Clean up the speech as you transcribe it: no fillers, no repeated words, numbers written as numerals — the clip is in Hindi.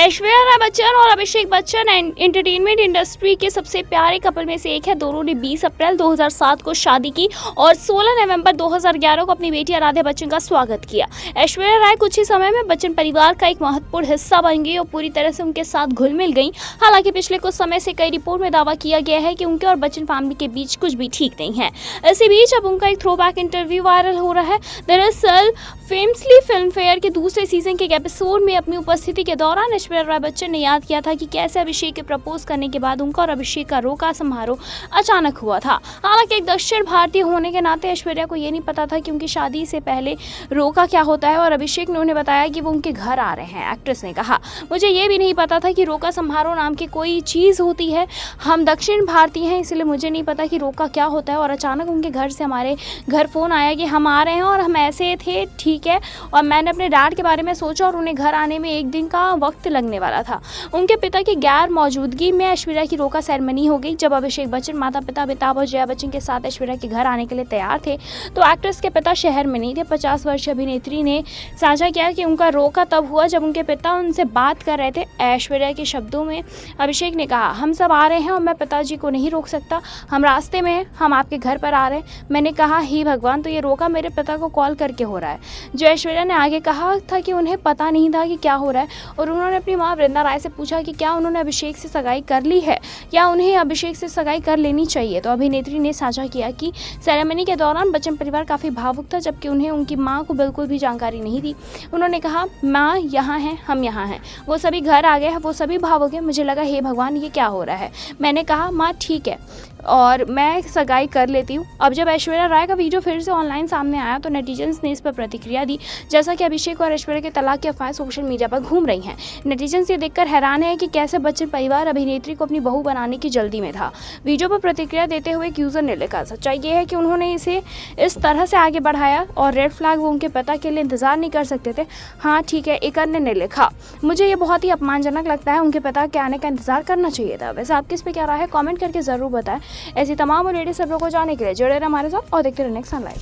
ऐश्वर्या राय बच्चन और अभिषेक बच्चन एंटरटेनमेंट इंडस्ट्री के सबसे प्यारे कपल में से एक है। दोनों ने 20 अप्रैल 2007 को शादी की और 16 नवंबर 2011 को अपनी बेटी आराध्या बच्चन का स्वागत किया। ऐश्वर्या राय कुछ ही समय में बच्चन परिवार का एक महत्वपूर्ण हिस्सा बन गई और पूरी तरह से उनके साथ घुल मिल गई। हालांकि पिछले कुछ समय से कई रिपोर्ट में दावा किया गया है कि उनके और बच्चन फैमिली के बीच कुछ भी ठीक नहीं है। इसी बीच अब उनका एक थ्रोबैक इंटरव्यू वायरल हो रहा है। दरअसल फेमसली फिल्म फेयर के दूसरे सीजन के एक एपिसोड में अपनी उपस्थिति के दौरान ऐश्वर्या राय बच्चन ने याद किया था कि कैसे अभिषेक के प्रपोज करने के बाद उनका और अभिषेक का रोका समारोह अचानक हुआ था। हालांकि एक दक्षिण भारतीय होने के नाते ऐश्वर्या को ये नहीं पता था कि उनकी शादी से पहले रोका क्या होता है और अभिषेक ने उन्हें बताया कि वो उनके घर आ रहे हैं। एक्ट्रेस ने कहा, मुझे ये भी नहीं पता था कि रोका समारोह नाम की कोई चीज़ होती है। हम दक्षिण भारतीय हैं, इसलिए मुझे नहीं पता कि रोका क्या होता है और अचानक उनके घर से हमारे घर फ़ोन आया कि हम आ रहे हैं और हम ऐसे थे, ठीक है। और मैंने अपने डैड के बारे में सोचा और उन्हें घर आने में एक दिन का वक्त लगने वाला था। उनके पिता की गैर मौजूदगी में ऐश्वर्या की रोका सेरेमनी हो गई। जब अभिषेक बच्चन माता पिता अमिताभ और जया बच्चन के साथ ऐश्वर्या के घर आने के लिए तैयार थे तो एक्ट्रेस के पिता शहर में नहीं थे। 50 वर्षीय अभिनेत्री ने साझा किया कि उनका रोका तब हुआ जब उनके पिता उनसे बात कर रहे थे। ऐश्वर्या के शब्दों में अभिषेक ने कहा, हम सब आ रहे हैं और मैं पिताजी को नहीं रोक सकता, हम रास्ते में हैं, हम आपके घर पर आ रहे हैं। मैंने कहा, हे भगवान, तो ये रोका मेरे पिता को कॉल करके हो रहा है। जो ऐश्वर्या ने आगे कहा था कि उन्हें पता नहीं था कि क्या हो रहा है और उन्होंने अपनी मां वृंदा राय से पूछा कि क्या उन्होंने अभिषेक से सगाई कर ली है या उन्हें अभिषेक से सगाई कर लेनी चाहिए। तो अभिनेत्री ने साझा किया कि सेरेमनी के दौरान बच्चन परिवार काफ़ी भावुक था, जबकि उन्हें उनकी मां को बिल्कुल भी जानकारी नहीं थी। उन्होंने कहा, माँ यहाँ हैं, हम यहाँ हैं, वो सभी घर आ गए हैं, वो सभी भावुक हैं। मुझे लगा, हे भगवान, ये क्या हो रहा है। मैंने कहा, माँ ठीक है और मैं सगाई कर लेती हूँ। अब जब ऐश्वर्या राय का वीडियो फिर से ऑनलाइन सामने आया तो नेटिजन्स ने इस पर प्रतिक्रिया दी। जैसा कि अभिषेक और ऐश्वर्या के तलाक की अफवाहें सोशल मीडिया पर घूम रही हैं। नेटिजन्स ये देखकर हैरान है कि कैसे बच्चन परिवार अभिनेत्री को अपनी बहू बनाने की जल्दी में था। वीडियो पर प्रतिक्रिया देते हुए एक यूज़र ने लिखा, सच्चाई ये है कि उन्होंने इसे इस तरह से आगे बढ़ाया और रेड फ्लैग वो उनके पिता के लिए इंतजार नहीं कर सकते थे। हाँ ठीक है। एक अन्य ने लिखा, मुझे ये बहुत ही अपमानजनक लगता है, उनके पिता के आने का इंतजार करना चाहिए था। वैसे आपकी इस पर क्या राय है, कॉमेंट करके ज़रूर बताएं। ऐसी तमाम और लेटेस्ट खबरों को जानने के लिए जुड़े रहे हमारे साथ और देखते रहे नेक्स्ट लाइव।